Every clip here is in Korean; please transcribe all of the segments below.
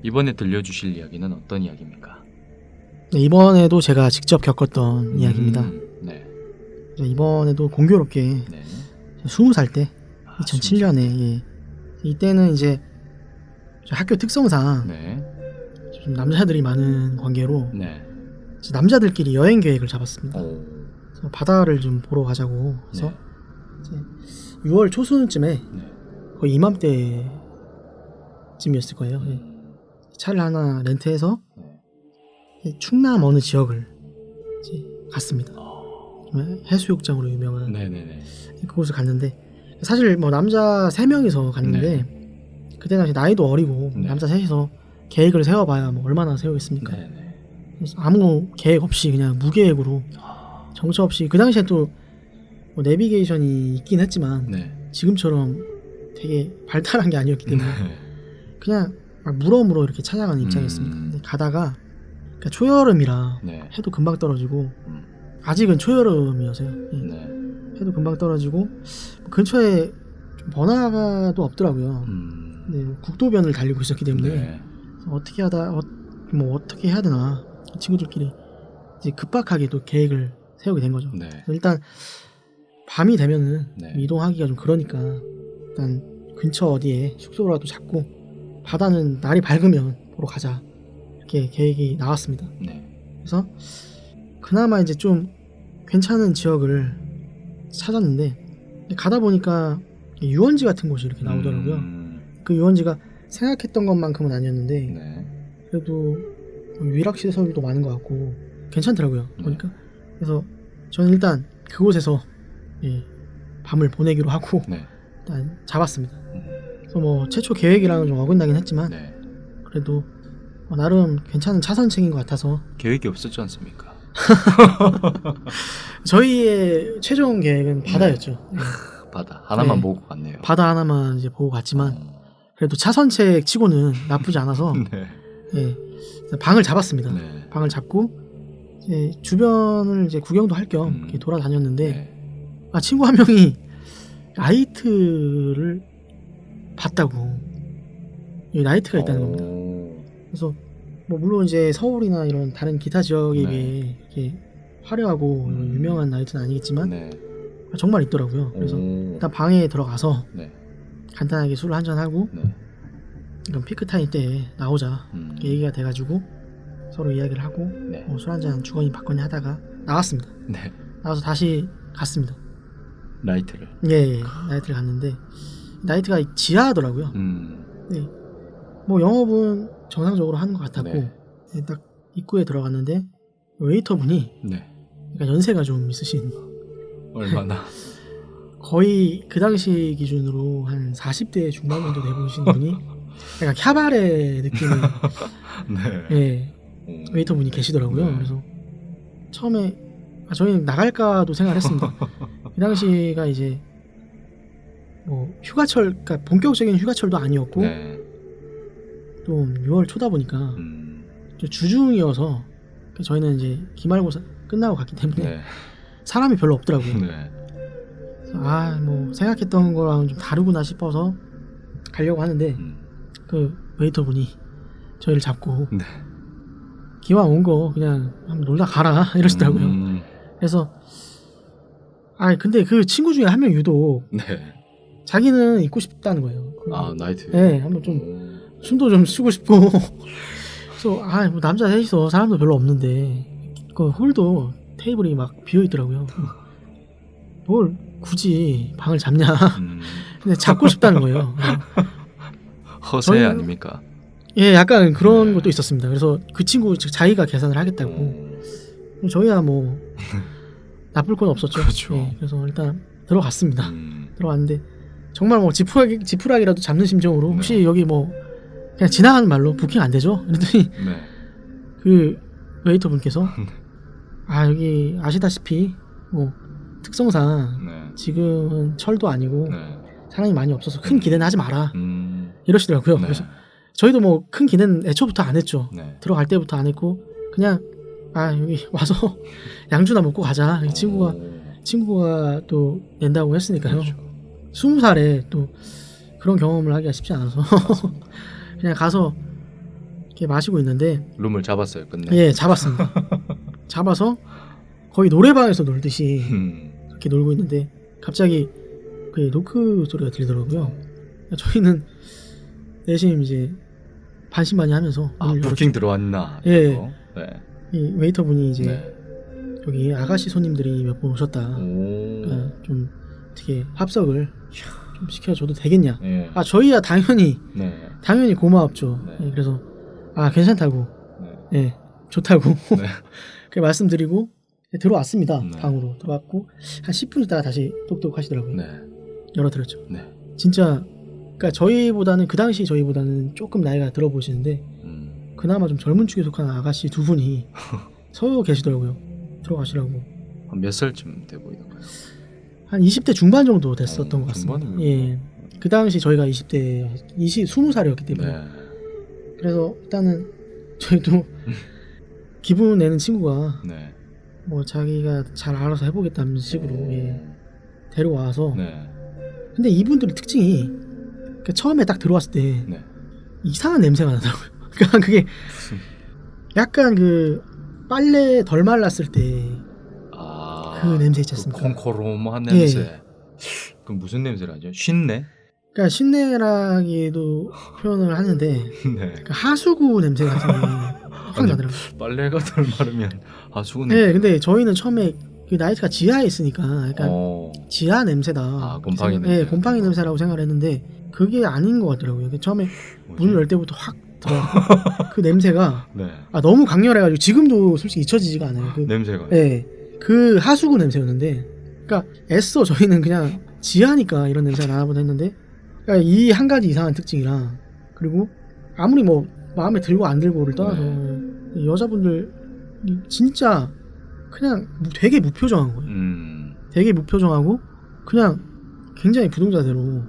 이번에 들려주실 이야기는 어떤 이야기입니까? 네, 이번에도 제가 직접 겪었던 이야기입니다. 네. 이번에도 공교롭게 네. 20살 때 아, 2007년에 예. 이때는 이제 학교 특성상 네. 좀 남자들이 많은 관계로 네. 남자들끼리 여행 계획을 잡았습니다. 오. 그래서 바다를 좀 보러 가자고 해서 네. 이제 6월 초순쯤에 네. 거의 이맘때쯤이었을 거예요. 예. 차를 하나 렌트해서 네. 충남 어느 지역을 이제 갔습니다. 해수욕장으로 유명한 네네네. 그곳을 갔는데 사실 뭐 남자 3명이서 갔는데 그때 당시 나이도 어리고 네. 남자 셋이서 계획을 세워봐야 뭐 얼마나 세우겠습니까? 네네. 그래서 아무 계획 없이 그냥 무계획으로 정처 없이 그 당시에 또 뭐 내비게이션이 있긴 했지만 네. 지금처럼 되게 발달한 게 아니었기 때문에 그냥 막 물어물어 이렇게 찾아가는 입장이었습니다. 근데 가다가 그러니까 초여름이라 네. 해도 금방 떨어지고 아직은 초여름이어서요. 예. 네. 해도 금방 떨어지고 근처에 좀 번화가도 없더라고요. 근데 국도변을 달리고 있었기 때문에 네. 어떻게 하다 뭐 어떻게 해야 되나 친구들끼리 이제 급박하게 또 계획을 세우게 된 거죠. 네. 그래서 일단 밤이 되면은 네. 이동하기가 좀 그러니까 일단 근처 어디에 숙소라도 잡고 바다는 날이 밝으면 보러 가자 이렇게 계획이 나왔습니다. 네. 그래서 그나마 이제 좀 괜찮은 지역을 찾았는데 가다 보니까 유원지 같은 곳이 이렇게 나오더라고요. 그 유원지가 생각했던 것만큼은 아니었는데 네. 그래도 위락시설도 많은 것 같고 괜찮더라고요. 보니까 그래서 저는 일단 그곳에서 예, 밤을 보내기로 하고 네. 일단 잡았습니다. 그래서 뭐 최초 계획이랑은 좀 어긋나긴 했지만 네. 그래도 나름 괜찮은 차선책인 것 같아서 계획이 없었지 않습니까? 저희의 최종 계획은 바다였죠. 예. 바다 하나만 네. 보고 갔네요. 바다 하나만 이제 보고 갔지만 그래도 차선책 치고는 나쁘지 않아서 네. 예, 방을 잡았습니다. 네. 방을 잡고 이제 주변을 이제 구경도 할 겸 돌아다녔는데 네. 친구 한 명이 나이트를 봤다고. 이 나이트가 있다는 겁니다. 그래서 뭐 물론 이제 서울이나 이런 다른 기타 지역에 비해 이렇게 화려하고 유명한 나이트는 아니겠지만 네. 정말 있더라고요. 그래서 일단 방에 들어가서 네. 간단하게 술을 한잔 하고 네. 이런 피크 타임 때 나오자 이렇게 얘기가 돼가지고 서로 이야기를 하고 네. 술 한잔 주거니 받거니 하다가 나왔습니다. 네. 나와서 다시 갔습니다. 나이트를. 예, 나이트를 갔는데 나이트가 지하더라고요. 네. 뭐 영업은 정상적으로 하는 것 같았고 네. 네, 딱 입구에 들어갔는데 웨이터분이 네. 약간 연세가 좀 있으신 얼마나? 거의 그 당시 기준으로 한 40대 중반 정도 되보신 분이 약간 캬바레 느낌의 네. 예, 웨이터분이 계시더라고요. 네. 그래서 처음에 저희는 나갈까도 생각을 했습니다. 그 당시가 이제 뭐 휴가철, 그러니까 본격적인 휴가철도 아니었고 네. 좀 6월 초다 보니까 좀 주중이어서 저희는 이제 기말고사 끝나고 갔기 때문에 네. 사람이 별로 없더라고요. 네. 뭐 생각했던 거랑 좀 다르구나 싶어서 가려고 하는데 그 웨이터분이 저희를 잡고 네. 기왕 온 거 그냥 한번 놀다 가라 이러시더라고요. 그래서 근데 그 친구 중에 한 명 유독 네. 자기는 있고 싶다는 거예요. 나이트. 네, 한번 좀 숨도 좀 쉬고 싶고. 그래서 뭐 남자 셋이서 사람도 별로 없는데 그 홀도 테이블이 막 비어 있더라고요. 뭘 굳이 방을 잡냐. 근데 잡고 싶다는 거예요. 허세 아닙니까? 예, 약간 그런 것도 있었습니다. 그래서 그 친구 자기가 계산을 하겠다고. 저희야 뭐 나쁠 건 없었죠. 그렇죠. 예, 그래서 일단 들어갔습니다. 들어갔는데 정말 뭐 지푸라기라도 잡는 심정으로 혹시 여기 뭐 그냥 지나가는 말로 부킹 안 되죠? 그랬더니 네. 그 웨이터 분께서 여기 아시다시피 뭐 특성상 네. 지금은 철도 아니고 네. 사람이 많이 없어서 큰 기대는 하지 마라 이러시더라고요. 네. 그래서 저희도 뭐 큰 기대는 애초부터 안 했죠. 네. 들어갈 때부터 안 했고 그냥 여기 와서 양주나 먹고 가자. 친구가 또 낸다고 했으니까요. 그렇죠. 20살에 또 그런 경험을 하기가 쉽지 않아서 그냥 가서 이렇게 마시고 있는데 룸을 잡았어요. 끝내. 예 잡았습니다. 잡아서 거의 노래방에서 놀듯이 이렇게 놀고 있는데 갑자기 그 노크 소리가 들리더라고요. 저희는 내심 이제 반신반의하면서 아 문을 부킹 열었죠. 들어왔나? 예. 이러고. 네. 이 웨이터분이 이제 네. 여기 아가씨 손님들이 몇 분 오셨다. 오. 좀 어떻게 합석을 좀 시켜줘도 되겠냐. 예. 아 저희야 당연히 네. 고마웠죠. 네. 예, 그래서 아 괜찮다고, 네. 예 좋다고 네. 그렇게 말씀드리고 들어왔습니다. 네. 방으로 들어왔고 한 10분 있다가 다시 똑똑 하시더라고요. 네. 열어드렸죠. 네. 진짜 그러니까 저희보다는 그 당시 저희보다는 조금 나이가 들어 보시는데 그나마 좀 젊은 축에 속한 아가씨 두 분이 서 계시더라고요. 들어가시라고. 한 몇 살쯤 돼 보이던가요? 한 20대 중반 정도 됐었던 것 같습니다. 중반이면 예. 그 당시 저희가 20살이었기 때문에. 네. 그래서 일단은 저희도 기분 내는 친구가 네. 뭐 자기가 잘 알아서 해보겠다는 식으로 예, 데려와서. 네. 근데 이분들의 특징이 그러니까 처음에 딱 들어왔을 때 네. 이상한 냄새가 나더라고요. 그러니까 그게 약간 그 빨래 덜 말랐을 때 그 냄새 있지 않습니까? 콩코로모한 예. 냄새. 그럼 무슨 냄새라죠? 쉰내? 그러니까 신내라기도 표현을 하는데 네. 그러니까 하수구 냄새 같은 게 확 나더라고요. 빨래가 덜 마르면 수고 냄새. 네, 근데 저희는 처음에 그 나이트가 지하에 있으니까 약간 지하 냄새다. 곰팡이 생각- 냄새. 네, 곰팡이 냄새라고 생각을 했는데 그게 아닌 것 같더라고요. 처음에 뭐지? 문을 열 때부터 확 들어. 그 냄새가 네. 너무 강렬해가지고 지금도 솔직히 잊혀지지가 않아요. 그, 냄새가. 네, 그 하수구 냄새였는데, 그러니까 애써 저희는 그냥 지하니까 이런 냄새가 나보다 했는데, 그러니까 이 한 가지 이상한 특징이랑 그리고 아무리 뭐 마음에 들고 안 들고를 떠나서 여자분들 진짜 그냥 되게 무표정한 거예요. 되게 무표정하고 그냥 굉장히 부동자대로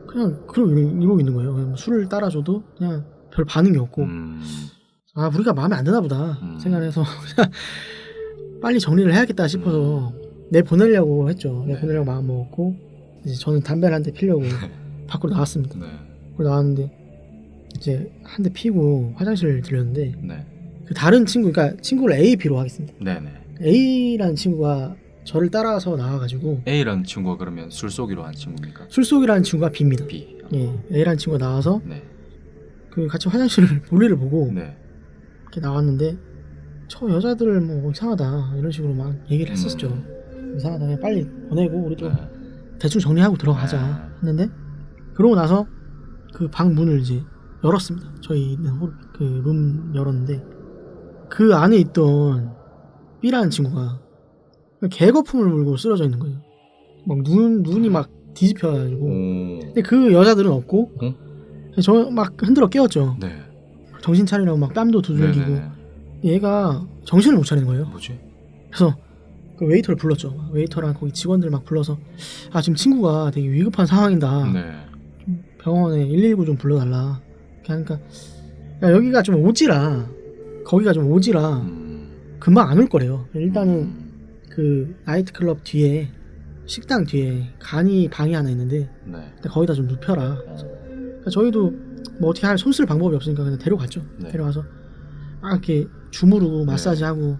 그냥 이러고 있는 거예요. 그냥 술을 따라줘도 그냥 별 반응이 없고 우리가 마음에 안 드나 보다 생각해서 그냥 빨리 정리를 해야겠다 싶어서 내보내려고 했죠. 내보내려고 마음 먹었고 이제 저는 담배를 한 대 피려고 밖으로 나왔습니다. 네. 밖으로 나왔는데 이제 한 대 피고 화장실을 들렸는데 네. 그 다른 친구, 그러니까 친구를 A, B로 하겠습니다. 네네. A라는 친구가 저를 따라서 나와가지고 A라는 친구가 그러면 술 쏘기로 한 친구입니까? 술속이라는 친구가 B입니다. B. 예, A라는 친구가 나와서 네. 그 같이 화장실을 볼일을 보고 네. 이렇게 나왔는데 저 여자들 뭐 이상하다 이런 식으로 막 얘기를 했었죠. 이상하다, 그냥 빨리 보내고 우리도 네. 대충 정리하고 들어가자 했는데 그러고 나서 그 방 문을 이제 열었습니다. 저희 있는 그 룸 열었는데 그 안에 있던 B라는 친구가 개거품을 물고 쓰러져 있는 거예요. 막 눈이 막 뒤집혀가지고. 근데 그 여자들은 없고 저 막 흔들어 깨웠죠. 네. 정신 차리라고 막 뺨도 두들기고. 네네네. 얘가 정신을 못 차리는 거예요. 뭐지? 그래서 그 웨이터를 불렀죠. 웨이터랑 거기 직원들 막 불러서 지금 친구가 되게 위급한 상황이다. 네. 좀 병원에 119 좀 불러달라. 그러니까 야, 여기가 좀 오지라, 거기가 좀 오지라 금방 안 올 거래요. 일단은 그 나이트클럽 뒤에 식당 뒤에 방이 하나 있는데 네. 거기다 좀 눕혀라. 그러니까 저희도 뭐 어떻게 손 쓸 방법이 없으니까 그냥 데려갔죠. 네. 데려가서 이렇게 주무르고 마사지하고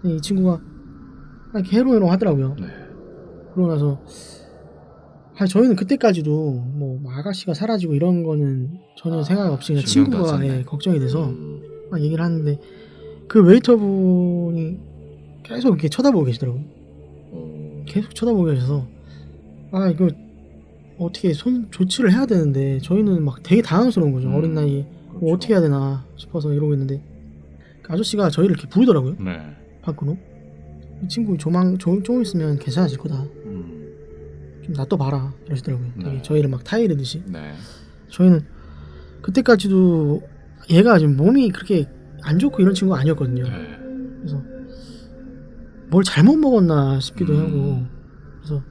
이 친구가 이렇게 헤로헤로 하더라고요. 네. 그러고 나서 저희는 그때까지도 뭐 아가씨가 사라지고 이런 거는 전혀 생각 없이 그냥 신경도 안 친구가 썼네. 걱정이 돼서 막 얘기를 하는데 그 웨이터분이 계속 이렇게 쳐다보고 계시더라고요. 계속 쳐다보고 계셔서 이거 어떻게 조치를 해야 되는데 저희는 막 되게 당황스러운 거죠. 어린 나이에 그렇죠. 어떻게 해야 되나 싶어서 이러고 있는데 그 아저씨가 저희를 이렇게 부르더라고요. 네. 밖으로. 이 친구 조금 있으면 괜찮아질 거다. 좀 놔둬봐라 이러시더라고요. 되게 네. 저희를 막 타이르듯이. 네. 저희는 그때까지도 얘가 지금 몸이 그렇게 안 좋고 이런 친구가 아니었거든요. 네. 그래서 뭘 잘못 먹었나 싶기도 하고 그래서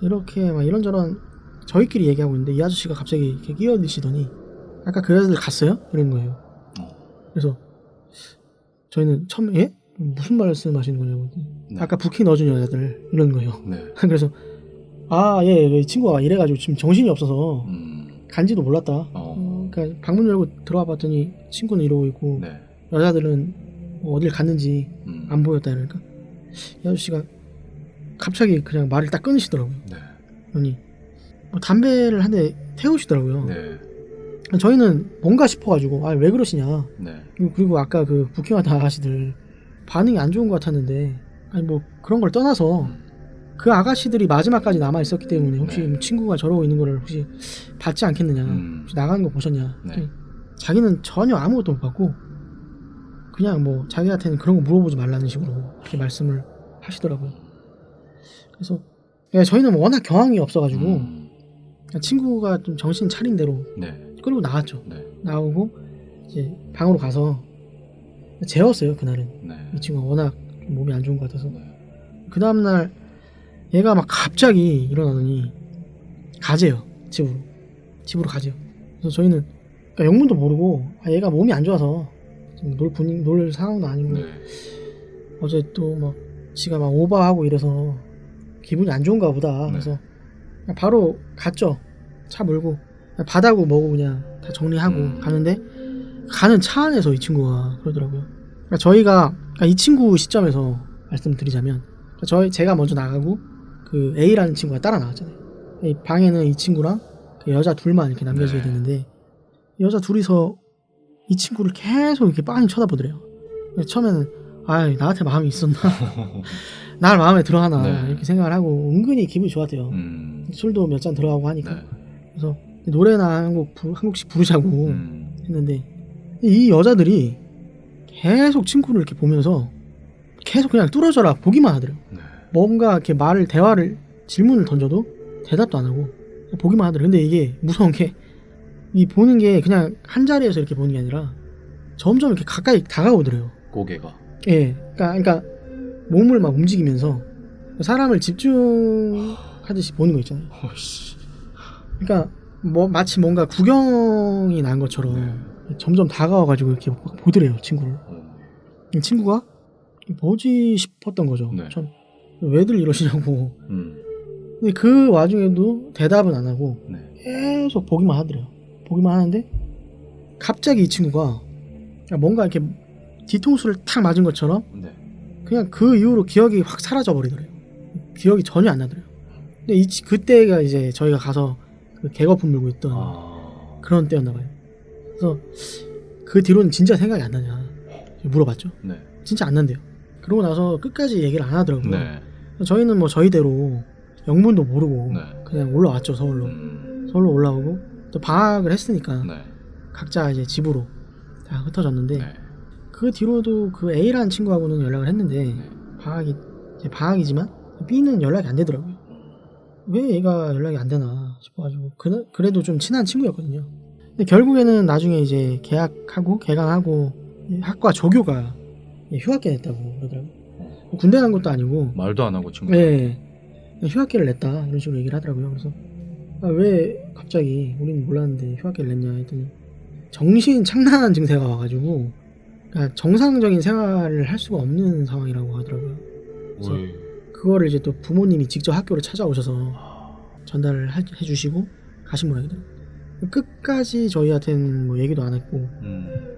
이렇게 막 이런저런 저희끼리 얘기하고 있는데 이 아저씨가 갑자기 이렇게 끼어드시더니 아까 그 여자들 갔어요? 이런 거예요. 그래서 저희는 처음에 무슨 말씀하시는 거냐고. 네. 아까 부킹 넣어준 여자들 이런 거예요. 네. 그래서 이 친구가 이래가지고 지금 정신이 없어서 간지도 몰랐다. 그러니까 방문 열고 들어와 봤더니 친구는 이러고 있고 네. 여자들은 뭐 어딜 갔는지 안 보였다 이러니까 이 아저씨가 갑자기 그냥 말을 딱 끊으시더라고요. 네. 아니 뭐 담배를 한 대 태우시더라고요. 네. 저희는 뭔가 싶어가지고 아 왜 그러시냐. 네. 그리고 아까 그 부킹하던 아가씨들 반응이 안 좋은 것 같았는데 아니 뭐 그런 걸 떠나서 그 아가씨들이 마지막까지 남아 있었기 때문에 혹시 네. 친구가 저러고 있는 거를 혹시 봤지 않겠느냐. 혹시 나가는 거 보셨냐. 네. 자기는 전혀 아무것도 못 봤고 그냥 뭐 자기한테는 그런 거 물어보지 말라는 식으로 그렇게 말씀을 하시더라고요. 그래서 저희는 뭐 워낙 경황이 없어가지고 친구가 좀 정신 차린 대로 네. 끌고 나왔죠. 네. 나오고 이제 방으로 가서 재웠어요. 그날은 네. 이 친구가 워낙 좀 몸이 안 좋은 것 같아서 네. 그 다음날 얘가 막 갑자기 일어나더니 가재요. 집으로 가재요. 그래서 저희는 그러니까 영문도 모르고 얘가 몸이 안 좋아서 지금 놀 상황도 아니고 네. 어제 또 막 지가 막 오버하고 이래서 기분이 안 좋은가 보다. 네. 그래서 그냥 바로 갔죠. 차 몰고 바다고 뭐고 그냥 다 정리하고 가는데 가는 차 안에서 이 친구가 그러더라고요. 그러니까 저희가 이 친구 시점에서 말씀드리자면 제가 먼저 나가고 그 A라는 친구가 따라 나왔잖아요. 이 방에는 이 친구랑 그 여자 둘만 이렇게 남겨져야 네. 되는데 여자 둘이서 이 친구를 계속 이렇게 빤히 쳐다보더래요. 처음에는 아 나한테 마음이 있었나 날 마음에 들어하나 네. 이렇게 생각을 하고 은근히 기분이 좋았대요. 술도 몇 잔 들어가고 하니까. 네. 그래서 노래나 한곡씩 부르자고 했는데 이 여자들이 계속 친구를 이렇게 보면서 계속 그냥 뚫어져라 보기만 하더래요. 네. 뭔가 이렇게 질문을 던져도 대답도 안 하고 보기만 하더래요. 근데 이게 무서운 게 이 보는 게 그냥 한 자리에서 이렇게 보는 게 아니라 점점 이렇게 가까이 다가오더래요. 고개가. 예, 그러니까 몸을 막 움직이면서 사람을 집중하듯이 보는 거 있잖아요. 그러니까 뭐 마치 뭔가 구경이 난 것처럼 점점 다가와가지고 이렇게 막 보더래요 친구를. 이 친구가 뭐지 싶었던 거죠. 네. 참 왜들 이러시냐고. 근데 그 와중에도 대답은 안 하고 네. 계속 보기만 하더래요. 보기만 하는데 갑자기 이 친구가 뭔가 이렇게 뒤통수를 탁 맞은 것처럼 네. 그냥 그 이후로 기억이 확 사라져 버리더래요. 기억이 전혀 안 나더래요. 근데 그때가 이제 저희가 가서 그 개거품 물고 있던 그런 때였나 봐요. 그래서 그 뒤로는 진짜 생각이 안 나냐 물어봤죠. 네. 진짜 안 난대요. 그러고 나서 끝까지 얘기를 안 하더라고요. 네. 저희는 뭐 저희대로 영문도 모르고 네. 그냥 올라왔죠. 서울로 올라오고 또 방학을 했으니까 네. 각자 이제 집으로 다 흩어졌는데 네. 그 뒤로도 그 A라는 친구하고는 연락을 했는데 방학이지만 B는 연락이 안 되더라고요. 왜 얘가 연락이 안 되나 싶어가지고 그래도 좀 친한 친구였거든요. 근데 결국에는 나중에 이제 개강하고 학과 조교가 휴학계 냈다고 그러더라고요. 군대 간 것도 아니고 말도 안 하고 친구가. 네, 휴학계를 냈다 이런 식으로 얘기를 하더라고요. 그래서 왜 갑자기 우리는 몰랐는데 휴학계를 냈냐 했더니 정신 착란한 증세가 와가지고 그러니까 정상적인 생활을 할 수가 없는 상황이라고 하더라고요. 그래서 그거를 이제 또 부모님이 직접 학교로 찾아오셔서 전달을 해주시고 가신 모양이더라고요. 끝까지 저희한테는 뭐 얘기도 안 했고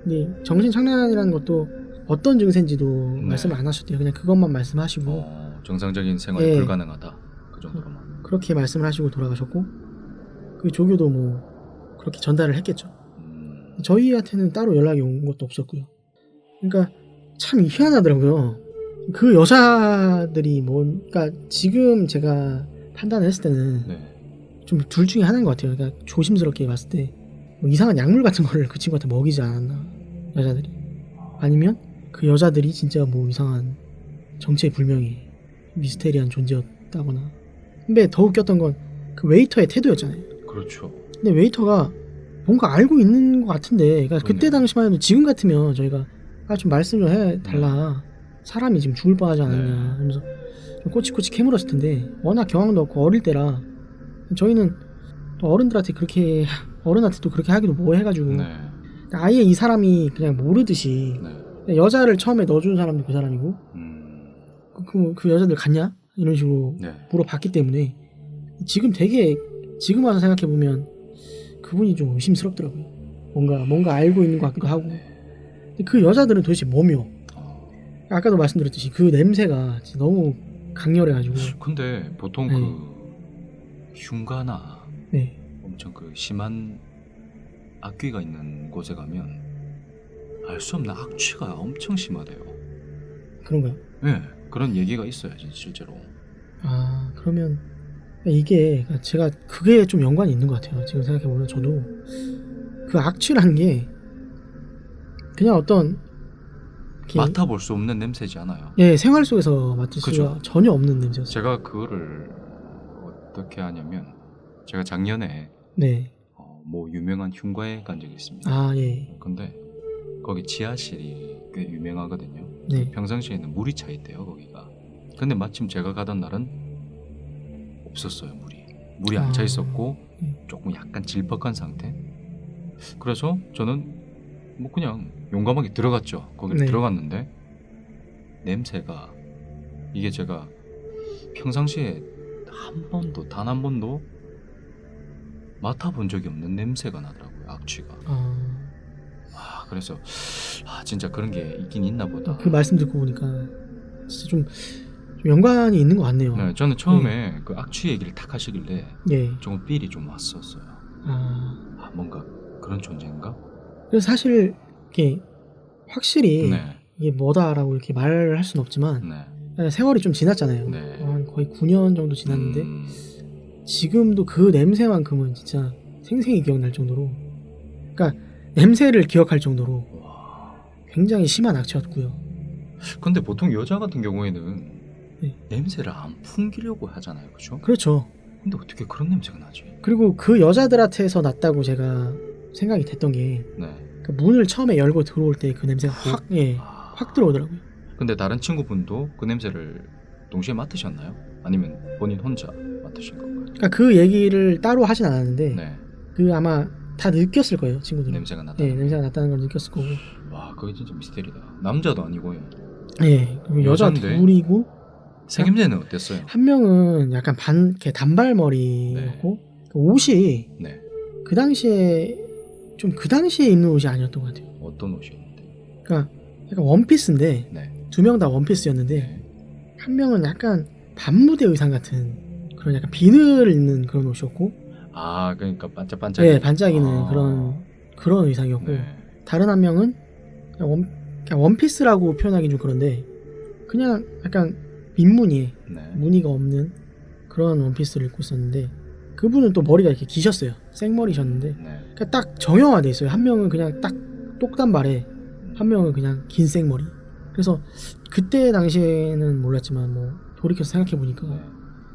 근데 정신 착란이라는 것도 어떤 증세인지도 말씀을 안 하셨대요. 그냥 그것만 말씀하시고 정상적인 생활이 불가능하다 그 정도로만 그렇게 말씀을 하시고 돌아가셨고 그 조교도 뭐 그렇게 전달을 했겠죠. 저희한테는 따로 연락이 온 것도 없었고요. 그러니까 참 희한하더라고요. 그 여자들이 그러니까 지금 제가 판단을 했을 때는 좀 둘 중에 하나인 것 같아요. 그러니까 조심스럽게 봤을 때 뭐 이상한 약물 같은 거를 그 친구한테 먹이지 않았나 여자들이. 아니면 그 여자들이 진짜 뭐 이상한 정체불명의 미스테리한 존재였다거나. 근데 더 웃겼던 건 그 웨이터의 태도였잖아요. 그렇죠. 근데 웨이터가 뭔가 알고 있는 것 같은데 그러니까 그때 당시만 해도 지금 같으면 저희가 좀 말씀 좀 해달라. 사람이 지금 죽을 뻔하지 않았냐 하면서 좀 꼬치꼬치 캐물었을 텐데 워낙 경황도 없고 어릴 때라 저희는 또 어른한테도 그렇게 하기도 뭐 해가지고 아예 이 사람이 그냥 모르듯이 여자를 처음에 넣어준 사람도 그 사람이고 그 여자들 갔냐? 이런 식으로 물어봤기 때문에 지금 와서 생각해보면 그분이 좀 의심스럽더라고요. 뭔가 알고 있는 것 같기도 하고. 근데 그 여자들은 도대체 뭐며? 아까도 말씀드렸듯이 그 냄새가 진짜 너무 강렬해가지고. 근데 보통 네. 그 흉가나 네. 엄청 그 심한 악귀가 있는 곳에 가면 알 수 없는 악취가 엄청 심하대요. 그런가요? 네, 그런 얘기가 있어요, 실제로. 아, 그러면 이게 제가 그게 좀 연관이 있는 것 같아요. 지금 생각해보면 저도 그 악취라는 게 그냥 어떤 이렇게 맡아볼 수 없는 냄새지 않아요. 예, 생활 속에서 맡을 수가 그죠. 전혀 없는 냄새였어요. 제가 그거를 어떻게 하냐면 제가 작년에 네. 뭐 유명한 흉가에 간 적이 있습니다. 아, 예. 근데 거기 지하실이 꽤 유명하거든요. 네. 평상시에는 물이 차 있대요, 거기가. 근데 마침 제가 가던 날은 없었어요, 물이 안 차 있었고 조금 약간 질퍽한 상태. 그래서 저는 뭐 그냥 용감하게 들어갔죠. 거기 네. 들어갔는데 냄새가 이게 제가 평상시에 단 한 번도 맡아본 적이 없는 냄새가 나더라고요, 악취가. 그래서 진짜 그런 게 있긴 있나 보다. 그 말씀 듣고 보니까 진짜 좀 연관이 있는 것 같네요. 네, 저는 처음에 그 악취 얘기를 탁 하시길래 예. 조금 삘이 좀 왔었어요. 뭔가 그런 존재인가? 그래서 사실 이게 확실히 네. 이게 뭐다라고 이렇게 말을 할 수는 없지만 네. 세월이 좀 지났잖아요. 네. 한 거의 9년 정도 지났는데 지금도 그 냄새만큼은 진짜 생생히 기억날 정도로, 그러니까 냄새를 기억할 정도로 굉장히 심한 악취였고요. 근데 보통 여자 같은 경우에는 네. 냄새를 안 풍기려고 하잖아요, 그렇죠? 그렇죠. 근데 어떻게 그런 냄새가 나지? 그리고 그 여자들한테서 났다고 제가 생각이 됐던 게 네. 그 문을 처음에 열고 들어올 때 그 냄새가 확 들어오더라고요. 근데 다른 친구분도 그 냄새를 동시에 맡으셨나요? 아니면 본인 혼자 맡으신 건가요? 그러니까 그 얘기를 따로 하진 않았는데 네. 그 아마 다 느꼈을 거예요, 친구들은. 냄새가 났다. 네, 냄새가 났다는 걸 느꼈을 거고. 와, 그게 진짜 미스테리다. 남자도 아니고요. 네, 여자 여잔데? 둘이고 생김새는 어땠어요? 한 명은 약간 이렇게 단발머리였고 옷이 네. 그 당시에 입는 옷이 아니었던 것 같아요. 어떤 옷이었는데? 그러니까 약간 원피스인데 네. 두 명 다 원피스였는데 한 명은 약간 밤무대 의상 같은 그런 약간 비늘 있는 그런 옷이었고, 그러니까 반짝반짝. 네, 반짝이는 그런 의상이었고, 네. 다른 한 명은 그냥 원피스라고 표현하기 좀 그런데 그냥 약간 윗무늬에 네. 무늬가 없는 그런 원피스를 입고 있었는데, 그분은 또 머리가 이렇게 기셨어요. 생머리셨는데 네. 그러니까 딱 정형화돼 있어요. 한 명은 그냥 딱 똑단발에, 한 명은 그냥 긴 생머리. 그래서 그때 당시에는 몰랐지만 뭐 돌이켜서 생각해 보니까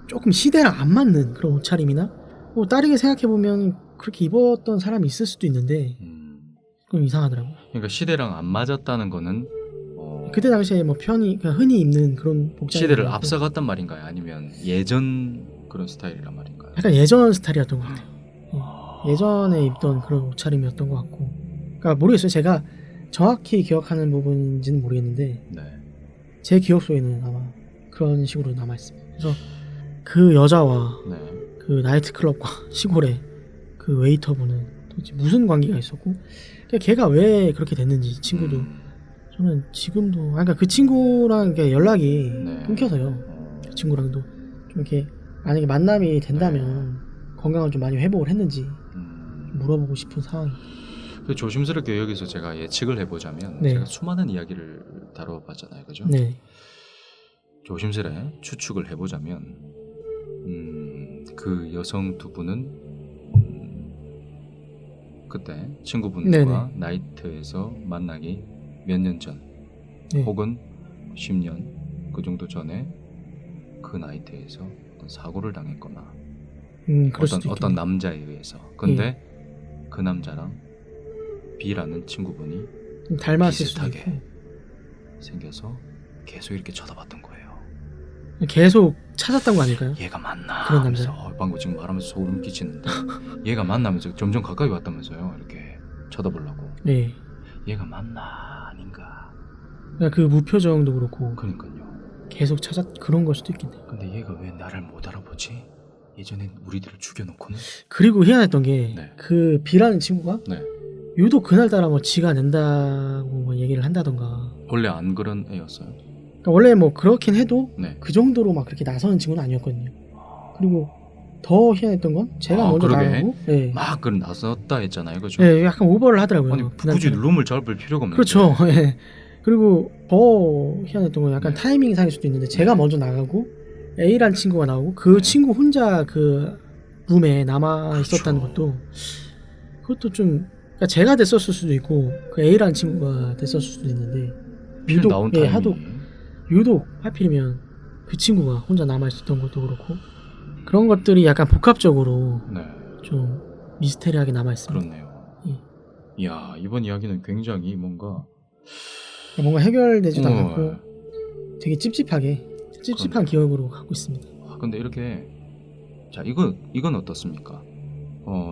조금 시대랑 안 맞는 그런 옷차림이나 뭐 다르게 생각해 보면 그렇게 입었던 사람이 있을 수도 있는데 좀 이상하더라고요. 그러니까 시대랑 안 맞았다는 거는 그때 당시에 뭐 그냥 흔히 입는 그런 복장, 시대를 앞서갔단 말인가요? 아니면 예전 그런 스타일이란 말인가요? 약간 예전 스타일이었던 것 같아요. 예전에 입던 그런 옷차림이었던 것 같고, 그러니까 모르겠어요. 제가 정확히 기억하는 부분인지는 모르겠는데 네. 제 기억 속에는 아마 그런 식으로 남아있습니다. 그래서 그 여자와 네. 그 나이트클럽과 시골의 그 웨이터분은 도대체 무슨 관계가 있었고, 걔가 왜 그렇게 됐는지, 친구도 저는 지금도 그러니까 그 친구랑 연락이 끊겨서요. 그 친구랑도 좀 이렇게 만약에 만남이 된다면 건강을 좀 많이 회복을 했는지 물어보고 싶은 상황이. 조심스럽게 여기서 제가 예측을 해보자면 제가 수많은 이야기를 다뤄봤잖아요, 그죠? 네. 조심스레 추측을 해보자면 그 여성 두 분은 그때 친구분과 나이트에서 만나기 몇 년 전 혹은 10년 그 정도 전에 그 나이트에서 어떤 사고를 당했거나 어떤 남자에 의해서. 근데 그 남자랑 B라는 친구분이 닮았을 비슷하게 수도 있고 생겨서 계속 이렇게 쳐다봤던 거예요. 계속 찾았던 거 아닐까요? 얘가 맞나? 그런 남자. 방금 지금 말하면서 소름 끼치는데 얘가 맞나면서 점점 가까이 왔다면서요. 이렇게 쳐다보려고. 네. 얘가 맞나 아닌가. 그 무표정도 그렇고. 그러니까요. 계속 그런 걸 수도 있겠네요. 근데 얘가 왜 나를 못 알아보지? 예전에 우리들을 죽여놓고는. 그리고 희한했던 게 그 B라는 친구가 유독 그날따라 뭐 지가 낸다고 뭐 얘기를 한다던가. 원래 안 그런 애였어요. 그러니까 원래 뭐 그렇긴 해도 네. 그 정도로 막 그렇게 나서는 친구는 아니었거든요. 그리고 더 희한했던 건 제가 아, 먼저 그러게. 나가고, 네. 막 그런 나섰다 했잖아요, 그죠? 네, 약간 오버를 하더라고요. 아니 그날 굳이 때는. 룸을 잡을 필요가 없는데. 그렇죠. 예. 그리고 더 희한했던 건 약간 네. 타이밍 상일 수도 있는데 제가 네. 먼저 나가고 A란 친구가 나오고 그 네. 친구 혼자 그 룸에 남아 있었다는 그렇죠. 것도 그것도 좀 그러니까 제가 됐었을 수도 있고 그 A라는 친구가 됐었을 수도 있는데 필 나온 예, 타이밍이. 유독 하필이면 그 친구가 혼자 남아 있었던 것도 그렇고 그런 것들이 약간 복합적으로 네. 좀 미스테리하게 남아 있습니다. 그렇네요. 예. 이야, 이번 이야기는 굉장히 뭔가 뭔가 해결되지도 어, 않았고 되게 찝찝한 그러네요. 기억으로 갖고 있습니다. 근데 이렇게 자, 이건 어떻습니까?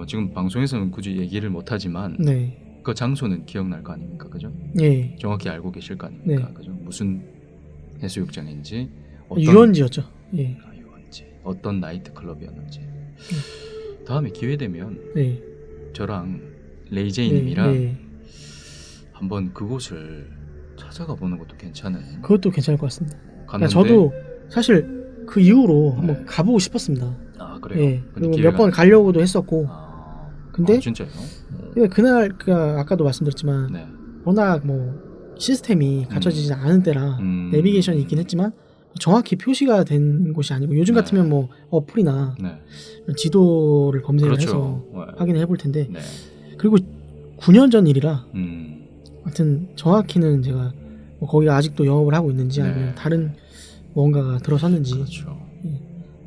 지금 방송에서는 굳이 얘기를 못 하지만 네, 그 장소는 기억날 거 아닙니까? 그죠? 예, 정확히 알고 계실 거 아닙니까? 네. 그죠? 무슨 해수욕장인지 어떤 유원지였죠. 예, 유원지, 어떤 나이트 클럽이었는지. 다음에 기회 되면 네, 저랑 레이제이 님이랑 네. 한번 그곳을 찾아가 보는 것도 괜찮은. 그것도 괜찮을 것 같습니다. 그러니까 갔는데 저도 사실 그 이후로 네. 한번 가보고 싶었습니다. 아, 그래요. 예, 근데 그리고 기회가 몇 번 가려고도 했었고, 아, 근데 진짜요? 근데 그날 그 아까도 말씀드렸지만 네. 워낙 뭐 시스템이 갖춰지지 않은 때라 내비게이션이 있긴 했지만 정확히 표시가 된 곳이 아니고 요즘 네. 같으면 뭐 어플이나 네. 지도를 검색을 그렇죠. 해서 네. 확인을 해볼 텐데 네. 그리고 9년 전 일이라 음. 하여튼 정확히는 제가 뭐 거기가 아직도 영업을 하고 있는지 네. 아니면 다른 뭔가가 들어섰는지 그렇죠.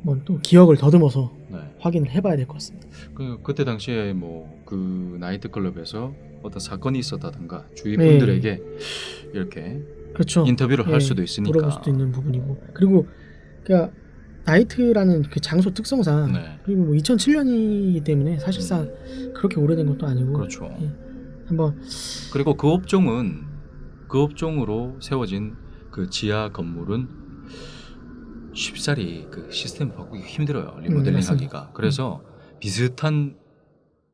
뭐 또 기억을 더듬어서 네. 확인을 해봐야 될 것 같습니다. 그때 당시에 뭐 그 나이트 클럽에서 어떤 사건이 있었다든가 주위 네. 분들에게 이렇게 그렇죠. 인터뷰를 예, 할 수도 있으니까. 물어볼 수도 있는 부분이고 그리고 그러니까 나이트라는 그 장소 특성상 네. 그리고 뭐 2007년이기 때문에 사실상 그렇게 오래된 것도 아니고 그렇죠. 예, 한번 그리고 그 업종은 그 업종으로 세워진 그 지하 건물은 쉽사리 그 시스템 바꾸기 힘들어요. 리모델링 맞습니다. 하기가. 그래서 비슷한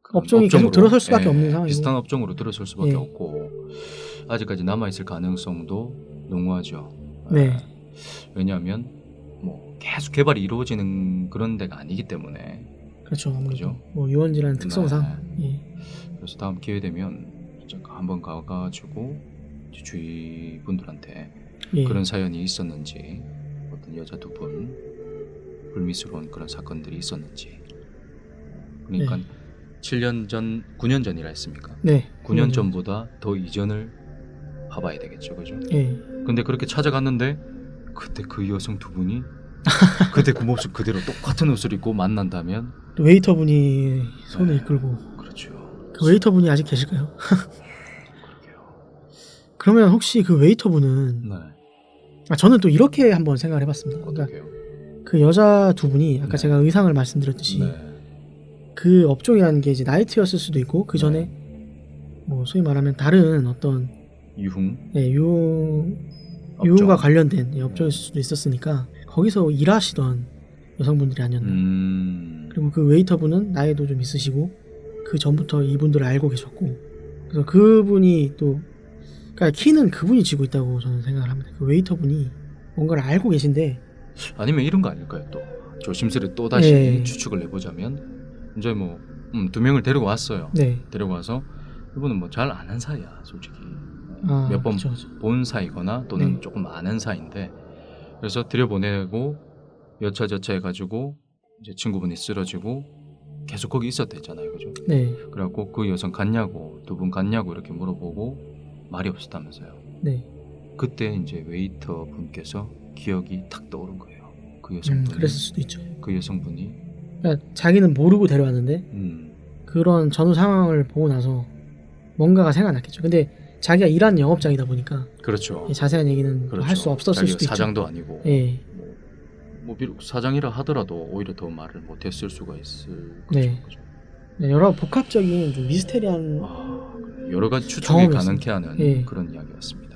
그런 업종이 계속 업종으로, 들어설 수밖에 예, 없는 상황이고 비슷한 업종으로 들어설 수밖에 예. 없고 아직까지 남아있을 가능성도 농후하죠. 네. 예. 왜냐하면 뭐 계속 개발이 이루어지는 그런 데가 아니기 때문에. 그렇죠. 아무래도 그죠? 뭐 유원지라는 특성상 예. 그래서 다음 기회 되면 진짜 한번 가가지고 이제 주위 분들한테 예. 그런 사연이 있었는지 어떤 여자 두 분 불미스러운 그런 사건들이 있었는지. 그러니까 네. 7년 전, 9년 전이라 했습니까? 네. 9년 전보다 더 이전을 봐봐야 되겠죠, 그죠? 예. 근데 그렇게 찾아갔는데 그때 그 여성 두 분이 그때 그 모습 그대로 똑같은 옷을 입고 만난다면 또 웨이터분이 손을 네. 이끌고 그렇죠. 그 웨이터분이 아직 계실까요? 그러게요. 그러면 혹시 그 웨이터분은 네. 저는 또 이렇게 한번 생각을 해봤습니다. 그러니까 어떻게요? 그 여자 두 분이 아까 네. 제가 의상을 말씀드렸듯이 네. 그 업종이라는 게 이제 나이트였을 수도 있고 그 전에 뭐 소위 말하면 다른 어떤 유흥 예, 업종. 유흥과 관련된 업종일 수도 있었으니까 거기서 일하시던 여성분들이 아니었나. 그리고 그 웨이터분은 나이도 좀 있으시고 그 전부터 이분들을 알고 계셨고 그래서 그분이 또 그러니까 키는 그분이 쥐고 있다고 저는 생각을 합니다. 그 웨이터분이 뭔가를 알고 계신데 아니면 이런 거 아닐까요? 또 조심스레 또 다시 네. 추측을 해보자면 이제 뭐 두 명을 데리고 왔어요. 네. 데리고 와서 이분은 뭐 잘 아는 사이야, 솔직히. 아, 몇 번 그쵸, 그쵸. 본 사이거나 또는 네. 조금 아는 사이인데 그래서 들여보내고 여차저차 해가지고 이제 친구분이 쓰러지고 계속 거기 있었댔잖아요, 그죠? 네. 그래갖고 그 여성 갔냐고 두 분 갔냐고 이렇게 물어보고 말이 없었다면서요. 네. 그때 이제 웨이터 분께서 기억이 탁 떠오른 거예요. 그 여성분이. 그랬을 수도 있죠. 그 여성분이 그러니까 자기는 모르고 데려왔는데 그런 전후 상황을 보고 나서 뭔가가 생각났겠죠. 근데 자기가 일하는 영업장이다 보니까 그렇죠. 자세한 얘기는 그렇죠. 할 수 없었을 자기가 수도 있죠. 사장도 아니고 예. 뭐 비록 사장이라 하더라도 오히려 더 말을 못했을 수가 있을 네. 거죠. 그죠? 여러 복합적인 좀 미스테리한 여러 가지 추측이 경험이었습니다. 가능케 하는 예. 그런 이야기였습니다.